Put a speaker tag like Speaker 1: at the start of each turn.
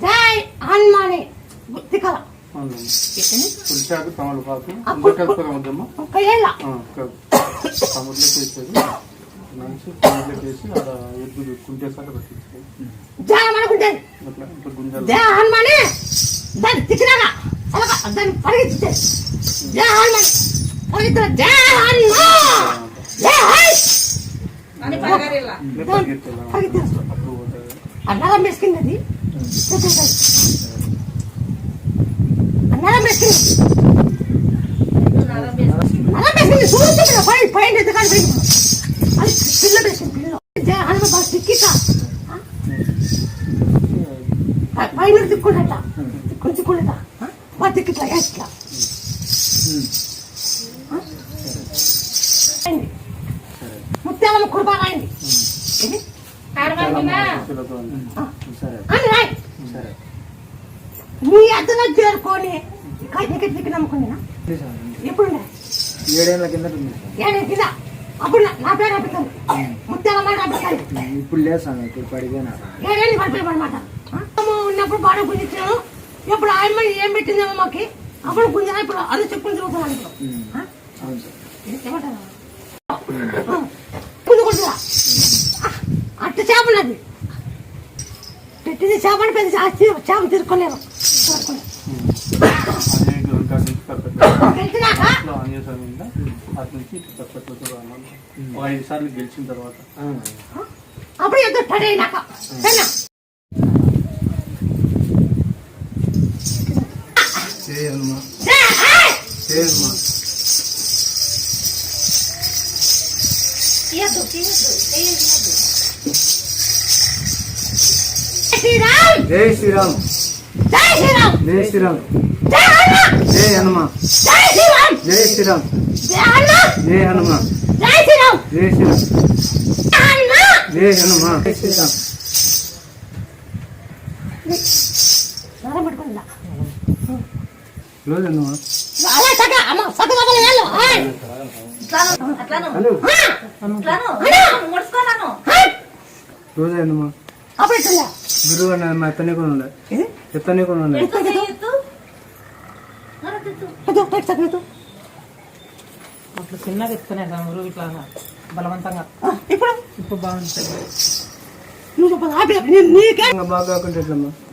Speaker 1: జై హనుమాని తిక్కల
Speaker 2: పులిచాకు తమలపాకు తమట్లో చేసేది మంచి తమట్లో చేసి ఆడ ఎద్దులు కుంటేసాక పెట్టించారు.
Speaker 1: జై హనుమాని దాన్ని తిక్కినాగా దాన్ని పరిగెత్తితే జై హనుమాని పరిగెత్తిన జై హనుమాన్ జై అన్నారం వేసుకున్నది అన్నారం వేసుకున్నది చూస్తుంది పైన ఎందుకంటే అది పిల్ల వేసింది పిల్ల జై హనుమాన్ బాగా తిక్కిక పైన తిక్కుండట తిక్కుండట బాగా తిక్కిట్లా ఎట్లా ముత్యాలమ్మ కుర్బాన్ అయింది నీ అద్దలో చేరుకొని టికెట్ నమ్ముకున్నా ఎప్పుడు
Speaker 3: 7 ఏళ్ళ కింద
Speaker 1: కింద అప్పుడు నా పేరు రాపిస్తాను ముత్యాలమ్మ రాపిస్తాను.
Speaker 3: ఇప్పుడు లేదు సార్ ఇప్పుడు పడిపోయినా
Speaker 1: 7 ఏళ్ళు పడిపోయాం అనమాట. ఉన్నప్పుడు బాగా గుంజించాను. ఎప్పుడు ఆయమ్మ ఏం పెట్టిందేమో మాకి అప్పుడు గుంజా ఇప్పుడు అది చెప్పుకుని తిరుగుతున్నాను. ఇప్పుడు ఏమంటారు పుంజుకుంటున్నా అట్ట చేపలది పెట్టింది చేపని పెద్ద చేప తిరుక్కోలేము.
Speaker 2: గెలిచిన తర్వాత
Speaker 1: అప్పుడు ఎంతో టడ్ అయినాక
Speaker 3: జై శ్రీరామ్
Speaker 1: జై శ్రీరామ్
Speaker 3: జై శ్రీరామ్
Speaker 1: జై
Speaker 3: హనుమాన్
Speaker 1: జై శ్రీరామ్
Speaker 3: జై శ్రీరామ్
Speaker 1: జై హనుమాన్
Speaker 3: జై హనుమాన్
Speaker 1: జై శ్రీరామ్
Speaker 3: జై శ్రీరామ్
Speaker 1: జై హనుమాన్
Speaker 3: జై హనుమాన్ జై శ్రీరామ్. రోజు హనుమాన్
Speaker 1: అలా సగ అమ్మ సగ వదల వెళ్ళు
Speaker 3: రోజు హనుమాన్
Speaker 1: అప్పుడు ఎట్లా
Speaker 3: గురువు అన్న ఎత్తనే కూడా ఉండే ఎత్తనే కూడా ఉండే
Speaker 4: అట్లా చిన్నగా ఎత్తుకునే ఊరు ఇట్లా బలవంతంగా
Speaker 1: ఇప్పుడు
Speaker 4: బాగుంటుంది.
Speaker 1: నువ్వు
Speaker 3: బాగా కాకుండా ఎట్లమ్మా